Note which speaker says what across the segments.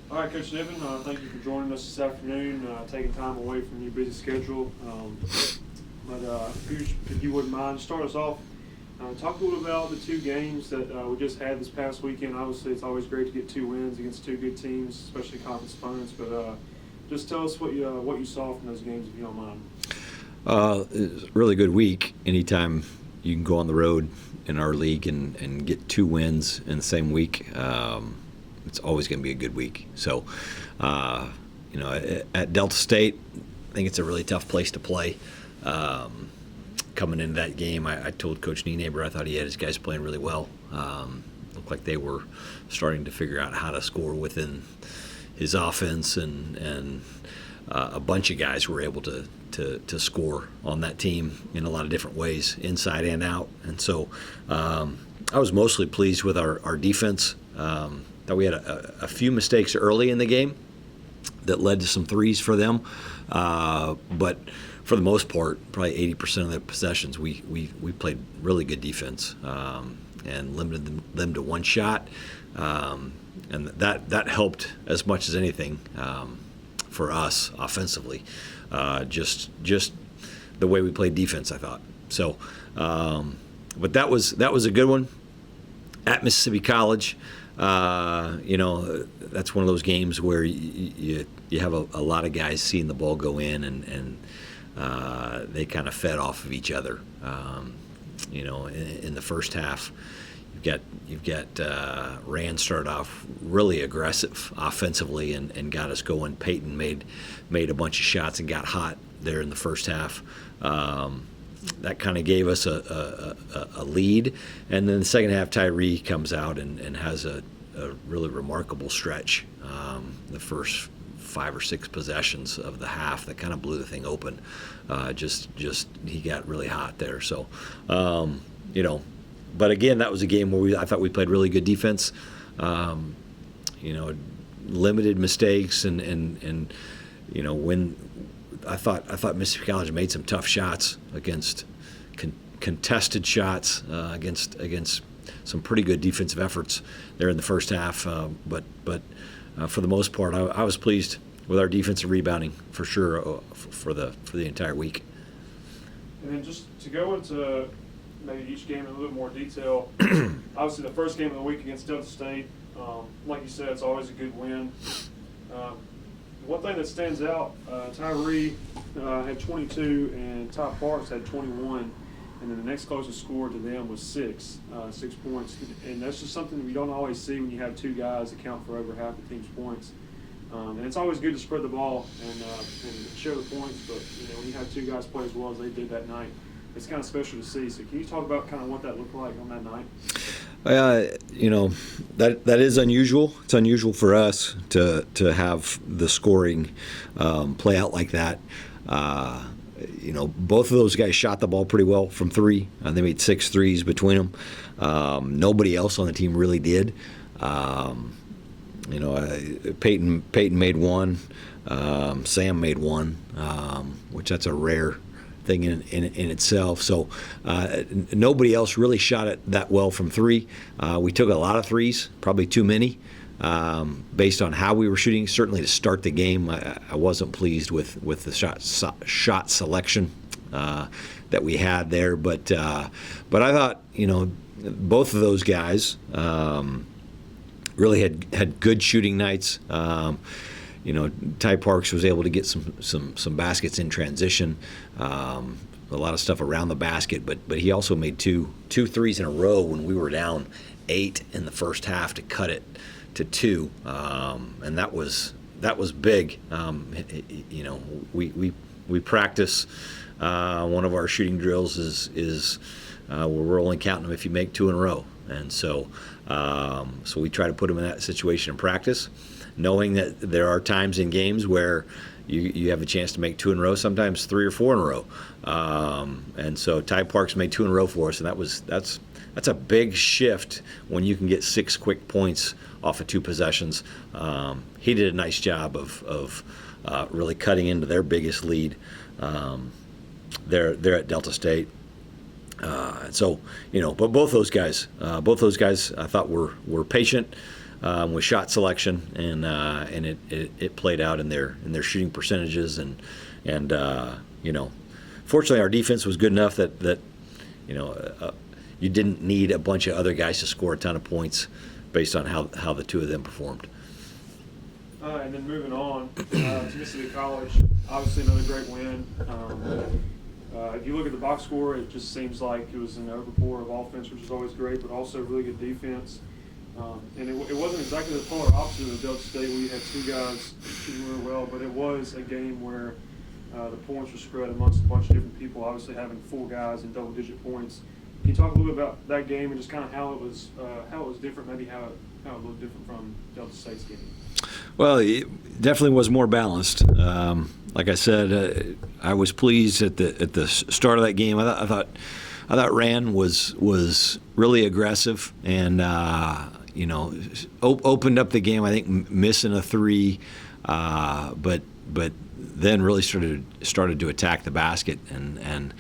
Speaker 1: All right, Coach Niven, thank you for joining us this afternoon, taking time away from your busy schedule. If you wouldn't mind, start us off. Talk a little about the two games that we just had this past weekend. Obviously, it's always great to get two wins against two good teams, especially conference opponents. But just tell us what you saw from those games, if you don't mind.
Speaker 2: It was a really good week. Anytime you can go on the road in our league and get two wins in the same week, it's always going to be a good week. So, at Delta State, I think it's a really tough place to play. Coming into that game, I told Coach Nienaber I thought he had his guys playing really well. Looked like they were starting to figure out how to score within his offense, and a bunch of guys were able to score on that team in a lot of different ways, inside and out. And so I was mostly pleased with our defense. Thought we had a few mistakes early in the game that led to some threes for them, but for the most part, probably 80% of the possessions, we played really good defense and limited them to one shot, and that helped as much as anything for us offensively. Just the way we played defense, I thought. So, but that was a good one at Mississippi College. That's one of those games where you have a lot of guys seeing the ball go in, and they kind of fed off of each other. In the first half, you've got Rand started off really aggressive offensively and got us going. Peyton made a bunch of shots and got hot there in the first half. That kind of gave us a lead, and then the second half, Tyree comes out and has a really remarkable stretch. The first 5 or 6 possessions of the half that kind of blew the thing open. Just he got really hot there. So, but again, that was a game where I thought we played really good defense. Limited mistakes, and when I thought Mississippi College made some tough shots against contested shots against some pretty good defensive efforts there in the first half. But for the most part, I was pleased with our defensive rebounding for sure for the entire week.
Speaker 1: And then just to go into maybe each game in a little more detail, obviously the first game of the week against Delta State, like you said, it's always a good win. One thing that stands out, Tyree had 22 and Ty Parks had 21, and then the next closest score to them was 6 points. And that's just something we don't always see when you have two guys account for over half the team's points. And it's always good to spread the ball and share the points, but when you have two guys play as well as they did that night, it's kind of special to see. So can you talk about kind of what that looked like on that night?
Speaker 2: That is unusual. It's unusual for us to have the scoring play out like that. Both of those guys shot the ball pretty well from three. They made 6 threes between them. Nobody else on the team really did. Peyton made one. Sam made one, which that's a rare thing in itself. So nobody else really shot it that well from three. We took a lot of threes, probably too many, based on how we were shooting. Certainly to start the game, I wasn't pleased with the shot selection that we had there. But I thought both of those guys really had good shooting nights. Ty Parks was able to get some baskets in transition, a lot of stuff around the basket, but he also made two threes in a row when we were down 8 in the first half to cut it to 2, and that was big. We practice. One of our shooting drills is we're only counting them if you make 2 in a row, and so we try to put them in that situation in practice, knowing that there are times in games where you have a chance to make 2 in a row, sometimes 3 or 4 in a row. And so Ty Parks made 2 in a row for us, and that's a big shift when you can get 6 quick points off of 2 possessions. He did a nice job of really cutting into their biggest lead. They're at Delta State. But both those guys I thought were patient. with shot selection, and it played out in their shooting percentages, and fortunately our defense was good enough that you didn't need a bunch of other guys to score a ton of points based on how the two of them performed.
Speaker 1: And then moving on to Mississippi College, obviously another great win. If you look at the box score, it just seems like it was an overpour of offense, which is always great, but also really good defense. And it wasn't exactly the polar opposite of Delta State, where you had two guys shooting really well, but it was a game where the points were spread amongst a bunch of different people, obviously having 4 guys in double-digit points. Can you talk a little bit about that game and just kind of how it was different, maybe how it looked different from Delta State's game?
Speaker 2: Well, it definitely was more balanced. Like I said, I was pleased at the start of that game. I thought Rand was really aggressive and opened up the game. I think missing a 3, but then really started to attack the basket and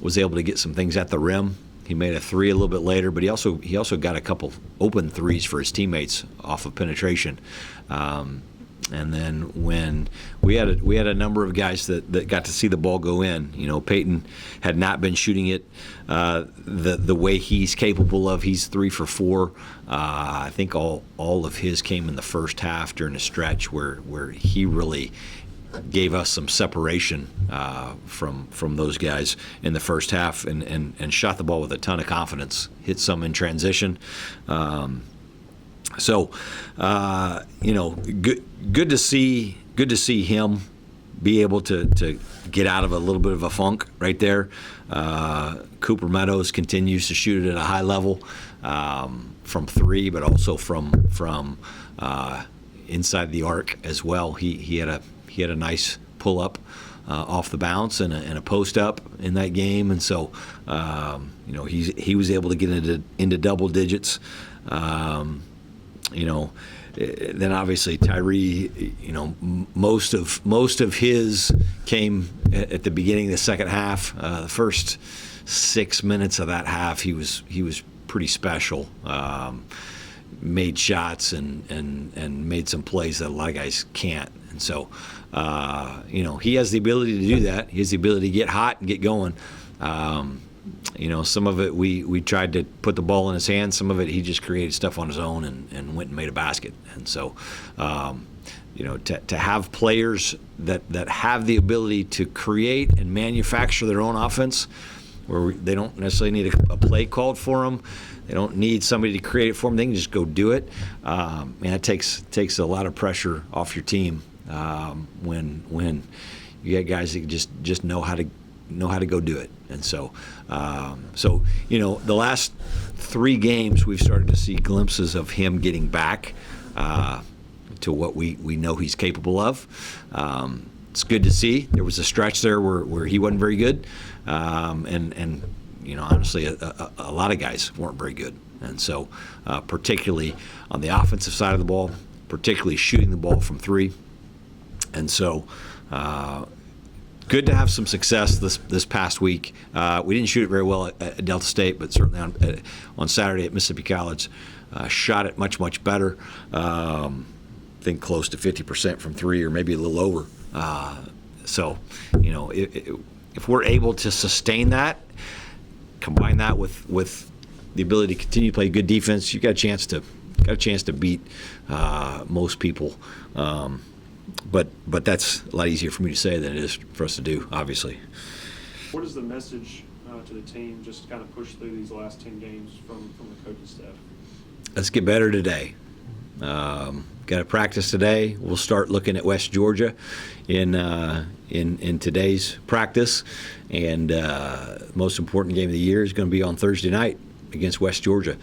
Speaker 2: was able to get some things at the rim. He made a 3 a little bit later, but he also got a couple open 3s for his teammates off of penetration. And then when we had a number of guys that got to see the ball go in. Peyton had not been shooting it the way he's capable of. He's 3 for 4. I think all of his came in the first half during a stretch where he really gave us some separation from those guys in the first half and shot the ball with a ton of confidence. Hit some in transition. Good to see him be able to get out of a little bit of a funk right there. Cooper Meadows continues to shoot it at a high level from 3, but also from inside the arc as well. He had a nice pull up off the bounce and a post up in that game, and so he was able to get into double digits. Then obviously Tyree, most of his came at the beginning of the second half. The first 6 minutes of that half, he was pretty special. Made shots and made some plays that a lot of guys can't. And so, he has the ability to do that. He has the ability to get hot and get going. Some of it we tried to put the ball in his hands. Some of it he just created stuff on his own and went and made a basket. And so, to have players that have the ability to create and manufacture their own offense, where they don't necessarily need a play called for them. They don't need somebody to create it for them. They can just go do it. It takes a lot of pressure off your team when you get guys that just know how to go do it. And so, the last 3 games we've started to see glimpses of him getting back to what we know he's capable of. It's good to see. There was a stretch there where he wasn't very good, and honestly, a lot of guys weren't very good. And so, particularly on the offensive side of the ball, particularly shooting the ball from 3. And so, good to have some success this past week. We didn't shoot it very well at Delta State, but certainly on Saturday at Mississippi College, shot it much better. I think close to 50% from 3, or maybe a little over. If we're able to sustain that, combine that with the ability to continue to play good defense, you got a chance to beat most people. But that's a lot easier for me to say than it is for us to do, obviously.
Speaker 1: What is the message to the team just to kind of push through these last 10 games from the coaching staff?
Speaker 2: Let's get better today. Got to practice today. We'll start looking at West Georgia in today's practice, and most important game of the year is going to be on Thursday night against West Georgia.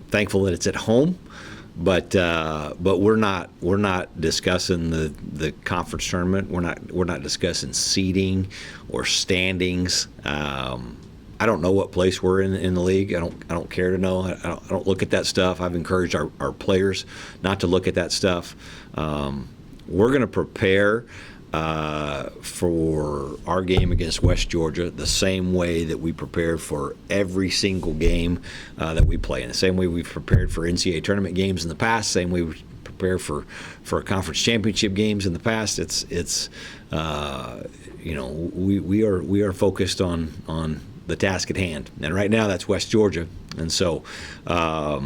Speaker 2: Thankful that it's at home. But we're not discussing the conference tournament. We're not discussing seeding or standings. I don't know what place we're in the league. I don't care to know. I don't look at that stuff. I've encouraged our players not to look at that stuff. We're going to prepare for our game against West Georgia the same way that we prepared for every single game that we play. In the same way we've prepared for NCAA tournament games in the past, same way we prepare for conference championship games in the past. It's we are focused on the task at hand, and right now that's West Georgia. And so at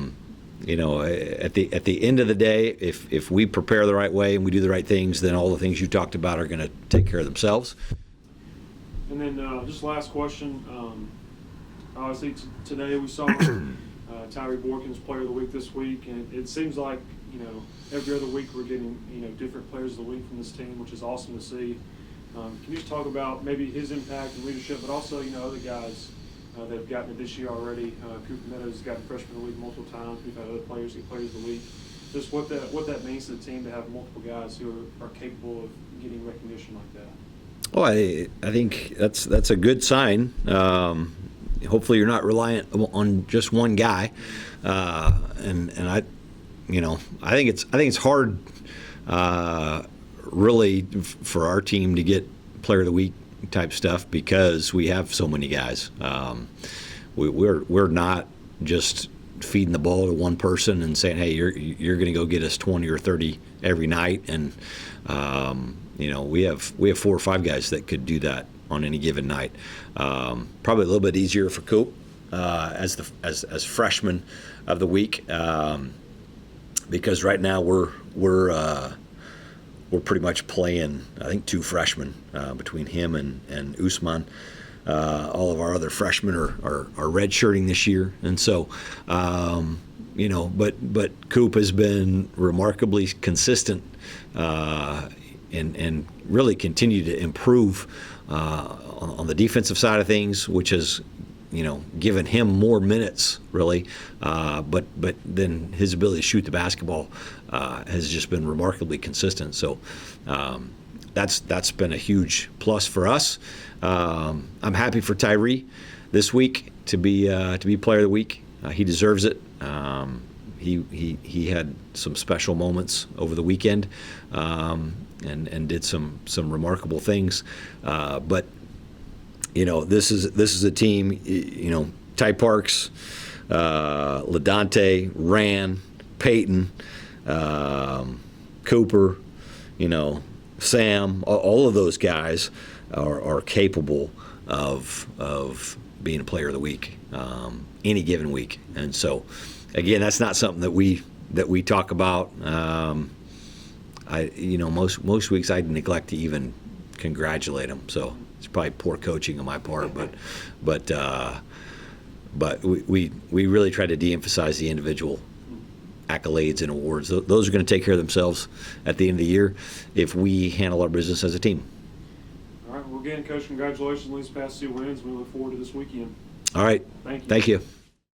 Speaker 2: the end of the day, if we prepare the right way and we do the right things, then all the things you talked about are going to take care of themselves.
Speaker 1: And then just last question. Obviously today we saw Tyree Borkins Player of the Week this week, and it seems like every other week we're getting different Players of the Week from this team, which is awesome to see. Can you just talk about maybe his impact and leadership, but also other guys that have gotten it this year already? Cooper Meadows has gotten Freshman of the Week multiple times. We've had other players get Players of the Week. Just what that means to the team to have multiple guys who are capable of getting recognition like that.
Speaker 2: Well, I think that's a good sign. Hopefully, you're not reliant on just one guy, and I think it's hard, really, for our team to get Player of the Week type stuff because we have so many guys. We're not just feeding the ball to one person and saying, hey, you're going to go get us 20 or 30 every night, and we have 4 or 5 guys that could do that on any given night. Probably a little bit easier for Coop as freshman of the week, because right now we're pretty much playing, I think, 2 freshmen between him and Usman. All of our other freshmen are redshirting this year, and so but Coop has been remarkably consistent and really continue to improve on the defensive side of things, which has given him more minutes, really. But then his ability to shoot the basketball has just been remarkably consistent. So that's been a huge plus for us. I'm happy for Tyree this week to be Player of the Week. He deserves it. He had some special moments over the weekend and did some remarkable things. But this is a team. Ty Parks, LaDante, Rand, Peyton, Cooper, Sam. All of those guys are capable of being a Player of the Week any given week. And so, again, that's not something that we talk about. Most weeks I neglect to even congratulate them. So it's probably poor coaching on my part, but we really try to de-emphasize the individual accolades and awards. Those are going to take care of themselves at the end of the year if we handle our business as a team.
Speaker 1: All right. Well, again, Coach, congratulations on these past 2 wins. We look forward to this weekend.
Speaker 2: All right.
Speaker 1: Thank you.
Speaker 2: Thank you.